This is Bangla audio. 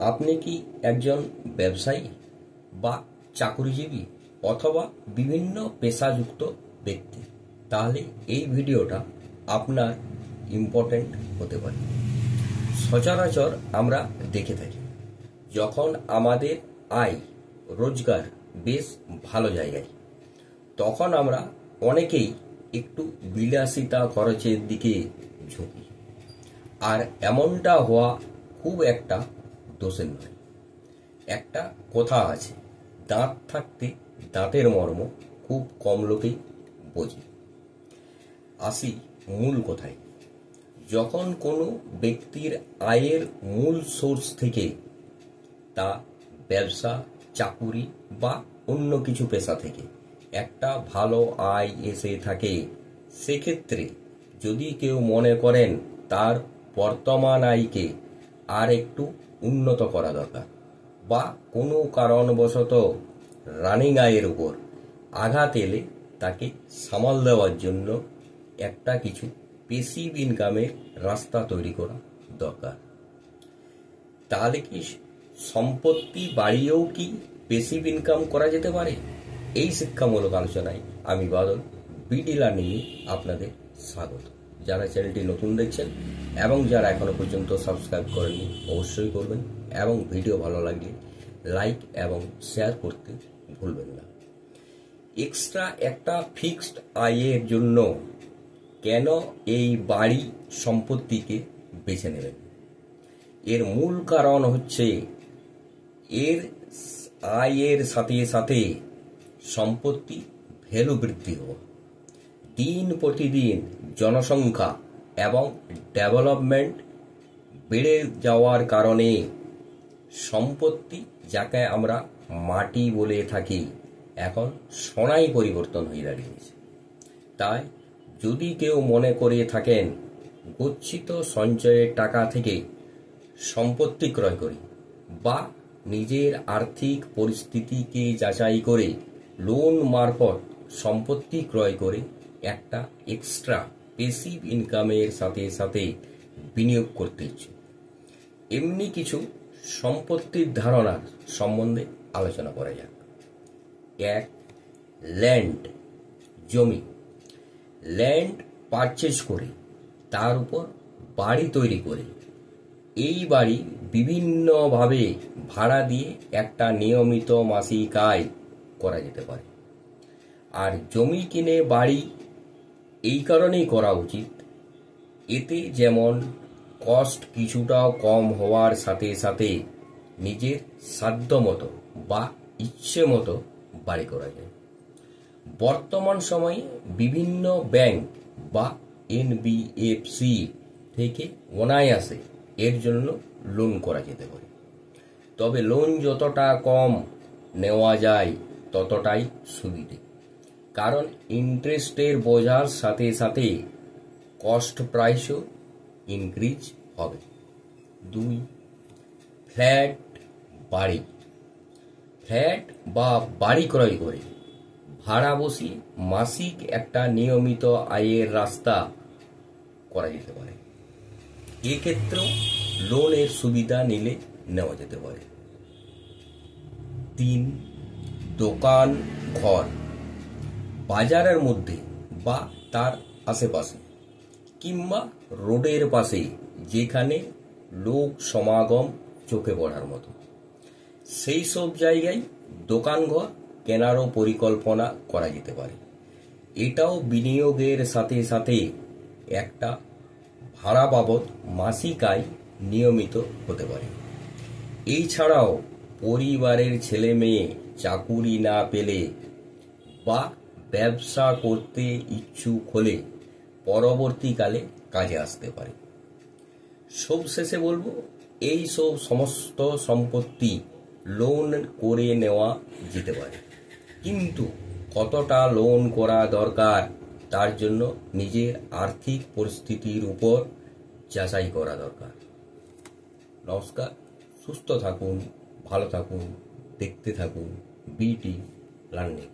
আপনি কি একজন ব্যবসায়ী বা চাকরিজীবী অথবা বিভিন্ন পেশাযুক্ত ব্যক্তি? তাহলে এই ভিডিওটা আপনার ইম্পর্টেন্ট হতে পারে। সচরাচর আমরা দেখে থাকি, যখন আমাদের আয় রোজগার বেশ ভালো জায়গায়, তখন আমরা অনেকেই একটু বিলাসিতা খরচের দিকে ঝুঁকি। আর এমনটা হওয়া খুব একটা দোষের নয়। একটা কথা আছে, দাঁত থাকতে দাঁতের মর্ম খুব কম লোকেই বোঝে। আসি মূল কথায়। যখন কোনো ব্যক্তির আয়ের মূল সোর্স থেকে, তা ব্যবসা, চাকুরি বা অন্য কিছু পেশা থেকে একটা ভালো আয় এসে থাকে, সেক্ষেত্রে যদি কেউ মনে করেন তার বর্তমান আয়কে আর একটু উন্নত করা দরকার বা কোনো কারণবশত রানিং আয়ের উপর আঘাত এলে তাকে সামাল দেওয়ার জন্য একটা কিছু প্যাসিভ ইনকামের রাস্তা তৈরি করা দরকার। তাহলে কি সম্পত্তি বাড়িয়েও কি প্যাসিভ ইনকাম করা যেতে পারে? এই শিক্ষামূলক আলোচনায় আমি বাদল বিডি লার্নিংয়ে আপনাদের স্বাগত। যারা চ্যানেলটি নতুন দেখছেন এবং যারা এখনো পর্যন্ত সাবস্ক্রাইব করেননি, অবশ্যই করবেন এবং ভিডিও ভালো লাগলে লাইক এবং শেয়ার করতে ভুলবেন না। এক্সট্রা একটা ফিক্সড আয়ের জন্য কেন এই বাড়ি সম্পত্তিকে বেছে নেবেন? এর মূল কারণ হচ্ছে এর আয়ের সাথে সাথে সম্পত্তি ভ্যালু বৃদ্ধি হওয়া। দিন প্রতিদিন জনসংখ্যা এবং ডেভেলপমেন্ট বেড়ে যাওয়ার কারণে সম্পত্তি, যাকে আমরা মাটি বলে থাকি, এখন সোনায় পরিবর্তন হয়ে দাঁড়িয়েছে। তাই যদি কেউ মনে করে থাকেন গচ্ছিত সঞ্চয়ের টাকা থেকে সম্পত্তি ক্রয় করি বা নিজের আর্থিক পরিস্থিতিকে যাচাই করে লোন মারফত সম্পত্তি ক্রয় করে একটা এক্সট্রা প্যাসিভ ইনকামের সাথে সাথে বিনিয়োগ করতে ইচ্ছে, এমনি কিছু সম্পত্তির ধারণা সম্বন্ধে আলোচনা করা যাক। 1. ল্যান্ড, জমি। ল্যান্ড পারচেজ করে তার উপর বাড়ি তৈরি করে এই বাড়ি বিভিন্নভাবে ভাড়া দিয়ে একটা নিয়মিত মাসিক আয় করা যেতে পারে। আর জমি কিনে বাড়ি এই কারণেই করা উচিত, এতে যেমন কস্ট কিছুটা কম হওয়ার সাথে সাথে নিজের সাধ্য মতো বা ইচ্ছে মতো বাড়ি করা যায়। বর্তমান সময়ে বিভিন্ন ব্যাংক বা এনবিএফসি থেকে অনায়াসে এর জন্য লোন করা যেতে পারে। তবে লোন যতটা কম নেওয়া যায় ততটাই সুবিধে, কারণ ইন্টারেস্টের বোঝার সাথে সাথে কস্ট প্রাইসও ইনক্রিজ হবে। 2. ফ্ল্যাট, বাড়ি। ফ্ল্যাট বা বাড়ি ক্রয় করে ভাড়া বসিয়ে মাসিক একটা নিয়মিত আয়ের রাস্তা করা যেতে পারে। এক্ষেত্রেও লোনের সুবিধা নিলে নেওয়া যেতে পারে। 3. দোকান, ঘর। বাজারের মধ্যে বা তার আশেপাশে কিংবা রোডের পাশে, যেখানে লোক সমাগম চোখে পড়ার মতো, সেই সব জায়গায় দোকানঘর কেনারও পরিকল্পনা করা যেতে পারে। এটাও বিনিয়োগের সাথে সাথে একটা ভাড়া বাবদ মাসিক আয় নিয়মিত হতে পারে। এছাড়াও পরিবারের ছেলে মেয়ে চাকুরি না পেলে বা ব্যবসা করতে ইচ্ছুক হলে পরবর্তীকালে কাজে আসতে পারে। সবশেষে বলবো, এই সব সমস্ত সম্পত্তি লোন করে নেওয়া যেতে পারে, কিন্তু কতটা লোন করা দরকার তার জন্য নিজের আর্থিক পরিস্থিতির উপর যাচাই করা দরকার। নমস্কার, সুস্থ থাকুন, ভালো থাকুন, দেখতে থাকুন বিডি লার্নিং।